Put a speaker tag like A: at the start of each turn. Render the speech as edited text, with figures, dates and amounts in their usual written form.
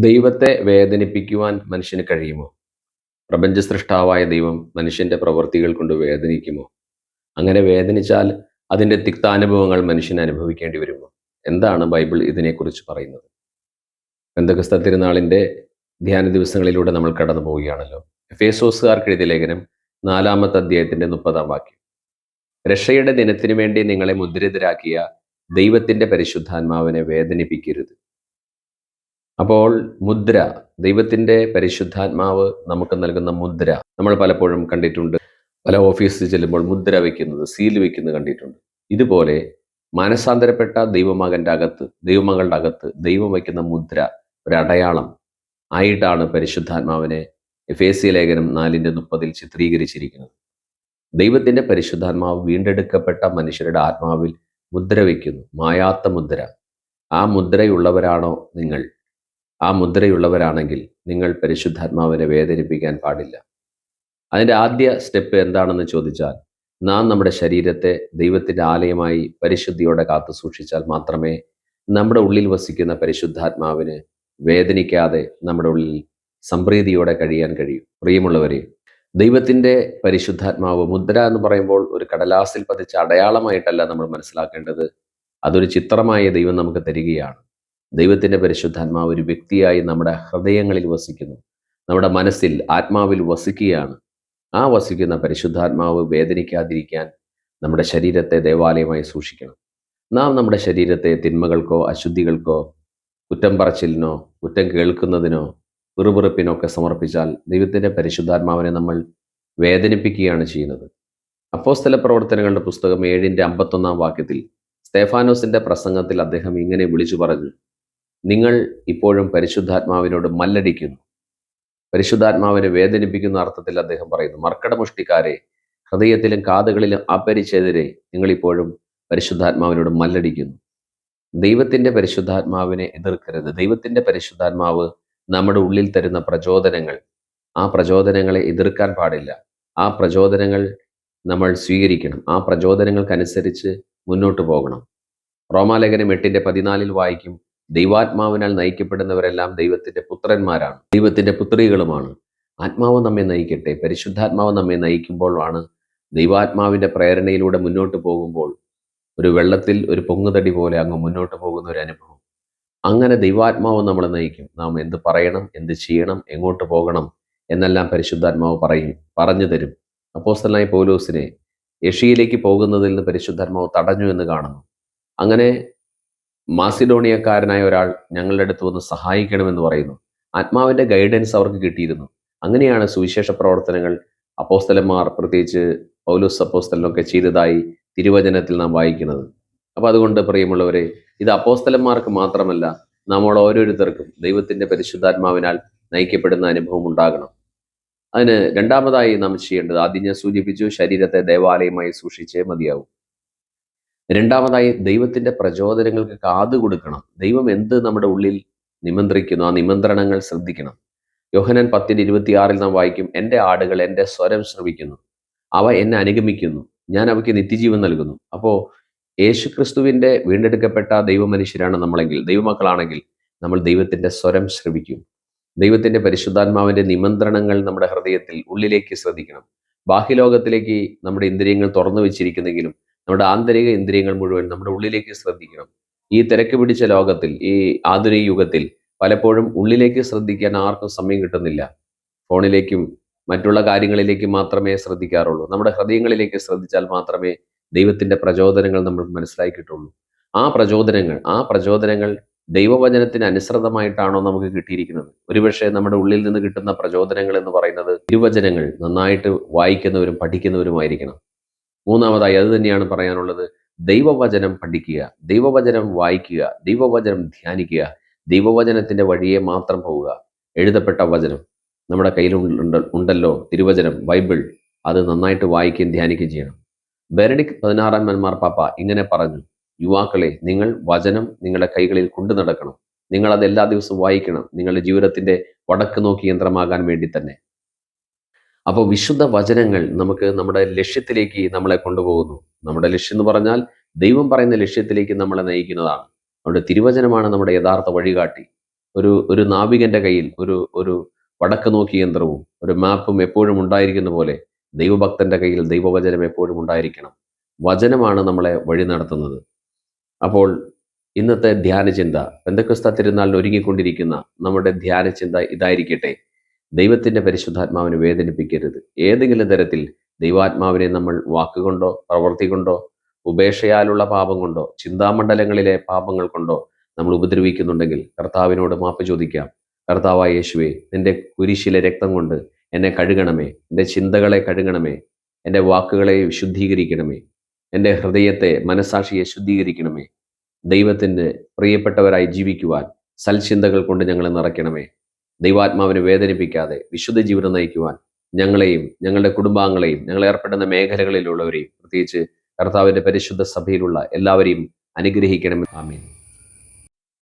A: ദൈവത്തെ വേദനിപ്പിക്കുവാൻ മനുഷ്യന് കഴിയുമോ? പ്രപഞ്ച സൃഷ്ടാവായ ദൈവം മനുഷ്യന്റെ പ്രവൃത്തികൾ കൊണ്ട് വേദനിക്കുമോ? അങ്ങനെ വേദനിച്ചാൽ അതിന്റെ തിക്താനുഭവങ്ങൾ മനുഷ്യന് അനുഭവിക്കേണ്ടി വരുമോ? എന്താണ് ബൈബിൾ ഇതിനെക്കുറിച്ച് പറയുന്നത്? പെന്തക്കസ്ത തിരുനാളിന്റെ ധ്യാന ദിവസങ്ങളിലൂടെ നമ്മൾ കടന്നു പോവുകയാണല്ലോ. എഫേസോസുകാർക്ക് എഴുതിയ ലേഖനം 4-ാമത്തെ അധ്യായത്തിന്റെ 30-ാം വാക്യം. രക്ഷയുടെ ദിനത്തിനു വേണ്ടി നിങ്ങളെ മുദ്രിതരാക്കിയ ദൈവത്തിന്റെ പരിശുദ്ധാത്മാവിനെ വേദനിപ്പിക്കരുത്. അപ്പോൾ മുദ്ര, ദൈവത്തിൻ്റെ പരിശുദ്ധാത്മാവ് നമുക്ക് നൽകുന്ന മുദ്ര നമ്മൾ പലപ്പോഴും കണ്ടിട്ടുണ്ട്. പല ഓഫീസിൽ ചെല്ലുമ്പോൾ മുദ്ര വയ്ക്കുന്നത്, സീൽ വയ്ക്കുന്നത് കണ്ടിട്ടുണ്ട്. ഇതുപോലെ മാനസാന്തരപ്പെട്ട ദൈവമകളുടെ അകത്ത് ദൈവം വയ്ക്കുന്ന മുദ്ര, ഒരു അടയാളം ആയിട്ടാണ് പരിശുദ്ധാത്മാവിനെ എഫേസ്യ ലേഖനം 4:30 ചിത്രീകരിച്ചിരിക്കുന്നത്. ദൈവത്തിൻ്റെ പരിശുദ്ധാത്മാവ് വീണ്ടെടുക്കപ്പെട്ട മനുഷ്യരുടെ ആത്മാവിൽ മുദ്ര വയ്ക്കുന്നു, മായാത്ത മുദ്ര. ആ മുദ്രയുള്ളവരാണോ നിങ്ങൾ? ആ മുദ്രയുള്ളവരാണെങ്കിൽ നിങ്ങൾ പരിശുദ്ധാത്മാവിനെ വേദനിപ്പിക്കാൻ പാടില്ല. അതിൻ്റെ ആദ്യ സ്റ്റെപ്പ് എന്താണെന്ന് ചോദിച്ചാൽ, നാം നമ്മുടെ ശരീരത്തെ ദൈവത്തിൻ്റെ ആലയമായി പരിശുദ്ധിയോടെ കാത്തു സൂക്ഷിച്ചാൽ മാത്രമേ നമ്മുടെ ഉള്ളിൽ വസിക്കുന്ന പരിശുദ്ധാത്മാവിന് വേദനിക്കാതെ നമ്മുടെ ഉള്ളിൽ സംപ്രീതിയോടെ കഴിയാൻ കഴിയും. പ്രിയമുള്ളവരെ, ദൈവത്തിൻ്റെ പരിശുദ്ധാത്മാവ് മുദ്ര എന്ന് പറയുമ്പോൾ ഒരു കടലാസിൽ പതിച്ച അടയാളമായിട്ടല്ല നമ്മൾ മനസ്സിലാക്കേണ്ടത്. അതൊരു ചിത്രമായ ദൈവം നമുക്ക് തരികയാണ്. ദൈവത്തിൻ്റെ പരിശുദ്ധാത്മാവ് ഒരു വ്യക്തിയായി നമ്മുടെ ഹൃദയങ്ങളിൽ വസിക്കുന്നു, നമ്മുടെ മനസ്സിൽ, ആത്മാവിൽ വസിക്കുകയാണ്. ആ വസിക്കുന്ന പരിശുദ്ധാത്മാവ് വേദനിക്കാതിരിക്കാൻ നമ്മുടെ ശരീരത്തെ ദേവാലയമായി സൂക്ഷിക്കണം. നാം നമ്മുടെ ശരീരത്തെ തിന്മകൾക്കോ അശുദ്ധികൾക്കോ കുറ്റം പറച്ചിലിനോ കുറ്റം കേൾക്കുന്നതിനോ പിറുപിറുപ്പിനോ ഒക്കെ സമർപ്പിച്ചാൽ ദൈവത്തിൻ്റെ പരിശുദ്ധാത്മാവിനെ നമ്മൾ വേദനിപ്പിക്കുകയാണ് ചെയ്യുന്നത്. അപ്പോസ്തല പ്രവർത്തനങ്ങളുടെ പുസ്തകം 7:51 വാക്യത്തിൽ സ്തേഫാനോസിന്റെ പ്രസംഗത്തിൽ അദ്ദേഹം ഇങ്ങനെ വിളിച്ചു പറഞ്ഞു: നിങ്ങൾ ഇപ്പോഴും പരിശുദ്ധാത്മാവിനോട് മല്ലടിക്കുന്നു. പരിശുദ്ധാത്മാവിനെ വേദനിപ്പിക്കുന്ന അർത്ഥത്തിൽ അദ്ദേഹം പറയുന്നു, മർക്കടമുഷ്ടിക്കാരെ, ഹൃദയത്തിലും കാതുകളിലും അപരിച്ചെതിരെ നിങ്ങളിപ്പോഴും പരിശുദ്ധാത്മാവിനോട് മല്ലടിക്കുന്നു. ദൈവത്തിൻ്റെ പരിശുദ്ധാത്മാവിനെ എതിർക്കരുത്. ദൈവത്തിൻ്റെ പരിശുദ്ധാത്മാവ് നമ്മുടെ ഉള്ളിൽ തരുന്ന പ്രചോദനങ്ങൾ, ആ പ്രചോദനങ്ങളെ എതിർക്കാൻ പാടില്ല. ആ പ്രചോദനങ്ങൾ നമ്മൾ സ്വീകരിക്കണം. ആ പ്രചോദനങ്ങൾക്കനുസരിച്ച് മുന്നോട്ട് പോകണം. റോമാലേഖനം 8:14 വായിക്കും, ദൈവാത്മാവിനാൽ നയിക്കപ്പെടുന്നവരെല്ലാം ദൈവത്തിൻ്റെ പുത്രന്മാരാണ്, ദൈവത്തിൻ്റെ പുത്രികളുമാണ്. ആത്മാവ് നമ്മെ നയിക്കട്ടെ. പരിശുദ്ധാത്മാവ് നമ്മെ നയിക്കുമ്പോഴാണ്, ദൈവാത്മാവിൻ്റെ പ്രേരണയിലൂടെ മുന്നോട്ട് പോകുമ്പോൾ ഒരു വെള്ളത്തിൽ ഒരു പൊങ്ങുതടി പോലെ അങ്ങ് മുന്നോട്ട് പോകുന്ന ഒരു അനുഭവം. അങ്ങനെ ദൈവാത്മാവ് നമ്മളെ നയിക്കും. നാം എന്ത് പറയണം, എന്ത് ചെയ്യണം, എങ്ങോട്ട് പോകണം എന്നെല്ലാം പരിശുദ്ധാത്മാവ് പറഞ്ഞു തരും. അപ്പോസ്തലനായ പൗലോസിനെ ഏഷ്യയിലേക്ക് പോകുന്നതിൽ നിന്ന് പരിശുദ്ധാത്മാവ് തടഞ്ഞു എന്ന് കാണുന്നു. അങ്ങനെ മാസിഡോണിയക്കാരനായ ഒരാൾ ഞങ്ങളുടെ അടുത്ത് വന്ന് സഹായിക്കണമെന്ന് പറയുന്നു. ആത്മാവിൻ്റെ ഗൈഡൻസ് അവർക്ക് കിട്ടിയിരുന്നു. അങ്ങനെയാണ് സുവിശേഷ പ്രവർത്തനങ്ങൾ അപ്പോസ്തലന്മാർ, പ്രത്യേകിച്ച് പൗലോസ് അപ്പോസ്തലനൊക്കെ ചെയ്തതായി തിരുവചനത്തിൽ നാം വായിക്കുന്നത്. അപ്പോൾ അതുകൊണ്ട് പ്രിയമുള്ളവരെ, ഇത് അപ്പോസ്തലന്മാർക്ക് മാത്രമല്ല, നമ്മൾ ഓരോരുത്തർക്കും ദൈവത്തിൻ്റെ പരിശുദ്ധാത്മാവിനാൽ നയിക്കപ്പെടുന്ന അനുഭവം ഉണ്ടാകണം. അതിന് രണ്ടാമതായി നാം ചെയ്യേണ്ടത്, ആദ്യം ഞാൻ സൂചിപ്പിച്ചു, ശരീരത്തെ ദേവാലയമായി സൂക്ഷിച്ചേ മതിയാവും. രണ്ടാമതായി, ദൈവത്തിൻ്റെ പ്രചോദനങ്ങൾക്ക് കാത് കൊടുക്കണം. ദൈവം എന്ത് നമ്മുടെ ഉള്ളിൽ നിമന്ത്രിക്കുന്നു, ആ നിമന്ത്രണങ്ങൾ ശ്രദ്ധിക്കണം. യോഹന്നാൻ 10:26 നാം വായിക്കും, എൻ്റെ ആടുകൾ എൻ്റെ സ്വരം ശ്രവിക്കുന്നു, അവ എന്നെ അനുഗമിക്കുന്നു, ഞാൻ അവയ്ക്ക് നിത്യജീവൻ നൽകുന്നു. അപ്പോൾ യേശുക്രിസ്തുവിൻ്റെ വീണ്ടെടുക്കപ്പെട്ട ദൈവമനുഷ്യരാണ് നമ്മളെങ്കിൽ, ദൈവമക്കളാണെങ്കിൽ നമ്മൾ ദൈവത്തിൻ്റെ സ്വരം ശ്രവിക്കും. ദൈവത്തിൻ്റെ പരിശുദ്ധാത്മാവിൻ്റെ നിമന്ത്രണങ്ങൾ നമ്മുടെ ഹൃദയത്തിൽ, ഉള്ളിലേക്ക് ശ്രദ്ധിക്കണം. ബാഹ്യലോകത്തിലേക്ക് നമ്മുടെ ഇന്ദ്രിയങ്ങൾ തുറന്നു വെച്ചിരിക്കുന്നെങ്കിലും നമ്മുടെ ആന്തരിക ഇന്ദ്രിയങ്ങൾ മുഴുവൻ നമ്മുടെ ഉള്ളിലേക്ക് ശ്രദ്ധിക്കണം. ഈ തിരക്ക് പിടിച്ച ലോകത്തിൽ, ഈ ആധുനിക യുഗത്തിൽ പലപ്പോഴും ഉള്ളിലേക്ക് ശ്രദ്ധിക്കാൻ ആർക്കും സമയം കിട്ടുന്നില്ല. ഫോണിലേക്കും മറ്റുള്ള കാര്യങ്ങളിലേക്കും മാത്രമേ ശ്രദ്ധിക്കാറുള്ളൂ. നമ്മുടെ ഹൃദയങ്ങളിലേക്ക് ശ്രദ്ധിച്ചാൽ മാത്രമേ ദൈവത്തിൻ്റെ പ്രചോദനങ്ങൾ നമുക്ക് മനസ്സിലാക്കി കിട്ടുള്ളൂ. ആ പ്രചോദനങ്ങൾ ദൈവവചനത്തിന് അനുസൃതമായിട്ടാണോ നമുക്ക് കിട്ടിയിരിക്കുന്നത്? ഒരുപക്ഷെ നമ്മുടെ ഉള്ളിൽ നിന്ന് കിട്ടുന്ന പ്രചോദനങ്ങൾ എന്ന് പറയുന്നത് തിരുവചനങ്ങൾ നന്നായിട്ട് വായിക്കുന്നവരും പഠിക്കുന്നവരുമായിരിക്കണം. മൂന്നാമതായി അത് തന്നെയാണ് പറയാനുള്ളത്, ദൈവവചനം പഠിക്കുക, ദൈവവചനം വായിക്കുക, ദൈവവചനം ധ്യാനിക്കുക, ദൈവവചനത്തിൻ്റെ വഴിയെ മാത്രം പോവുക. എഴുതപ്പെട്ട വചനം നമ്മുടെ കയ്യിലുണ്ടല്ലോ, തിരുവചനം, ബൈബിൾ, അത് നന്നായിട്ട് വായിക്കുകയും ധ്യാനിക്കുകയും ചെയ്യണം. ബെനഡിക്ട് 16 മാർപ്പാപ്പ ഇങ്ങനെ പറഞ്ഞു, യുവാക്കളെ, നിങ്ങൾ വചനം നിങ്ങളുടെ കൈകളിൽ കൊണ്ടു നടക്കണം. നിങ്ങളത് എല്ലാ ദിവസവും വായിക്കണം, നിങ്ങളുടെ ജീവിതത്തിൻ്റെ വടക്ക് നോക്കി യന്ത്രമാകാൻ വേണ്ടി തന്നെ. അപ്പോൾ വിശുദ്ധ വചനങ്ങൾ നമുക്ക് നമ്മുടെ ലക്ഷ്യത്തിലേക്ക് നമ്മളെ കൊണ്ടുപോകുന്നു. നമ്മുടെ ലക്ഷ്യം എന്ന് പറഞ്ഞാൽ ദൈവം പറയുന്ന ലക്ഷ്യത്തിലേക്ക് നമ്മളെ നയിക്കുന്നതാണ്. നമ്മുടെ തിരുവചനമാണ് നമ്മുടെ യഥാർത്ഥ വഴികാട്ടി. ഒരു നാവികന്റെ കയ്യിൽ ഒരു വടക്ക് നോക്കി യന്ത്രവും ഒരു മാപ്പും എപ്പോഴും ഉണ്ടായിരിക്കുന്ന പോലെ ദൈവഭക്തന്റെ കയ്യിൽ ദൈവവചനം എപ്പോഴും ഉണ്ടായിരിക്കണം. വചനമാണ് നമ്മളെ വഴി നടത്തുന്നത്. അപ്പോൾ ഇന്നത്തെ ധ്യാനചിന്ത, പെന്തക്കോസ്ത തിരുനാളിന് ഒരുങ്ങിക്കൊണ്ടിരിക്കുന്ന നമ്മുടെ ധ്യാനചിന്ത ഇതായിരിക്കട്ടെ: ദൈവത്തിൻ്റെ പരിശുദ്ധാത്മാവിനെ വേദനിപ്പിക്കരുത്. ഏതെങ്കിലും തരത്തിൽ ദൈവാത്മാവിനെ നമ്മൾ വാക്കുകൊണ്ടോ പ്രവൃത്തി കൊണ്ടോ ഉപേക്ഷയാലുള്ള പാപം കൊണ്ടോ ചിന്താമണ്ഡലങ്ങളിലെ പാപങ്ങൾ കൊണ്ടോ നമ്മൾ ഉപദ്രവിക്കുന്നുണ്ടെങ്കിൽ കർത്താവിനോട് മാപ്പ് ചോദിക്കാം. കർത്താവായ യേശുവേ, നിന്റെ കുരിശിലെ രക്തം കൊണ്ട് എന്നെ കഴുകണമേ, എൻ്റെ ചിന്തകളെ കഴുകണമേ, എൻ്റെ വാക്കുകളെ വിശുദ്ധീകരിക്കണമേ, എൻ്റെ ഹൃദയത്തെ മനസ്സാക്ഷിയെ ശുദ്ധീകരിക്കണമേ. ദൈവത്തിൻ്റെ പ്രിയപ്പെട്ടവരായി ജീവിക്കുവാൻ സൽചിന്തകൾ കൊണ്ട് ഞങ്ങളെ നിറയ്ക്കണമേ. ദൈവാത്മാവിനെ വേദനിപ്പിക്കാതെ വിശുദ്ധ ജീവിതം നയിക്കുവാൻ ഞങ്ങളെയും ഞങ്ങളുടെ കുടുംബാംഗങ്ങളെയും ഞങ്ങൾ ഏർപ്പെടുന്ന മേഖലകളിലുള്ളവരെയും പ്രത്യേകിച്ച് കർത്താവിൻ്റെ പരിശുദ്ധ സഭയിലുള്ള എല്ലാവരെയും അനുഗ്രഹിക്കണമേ. ആമീൻ.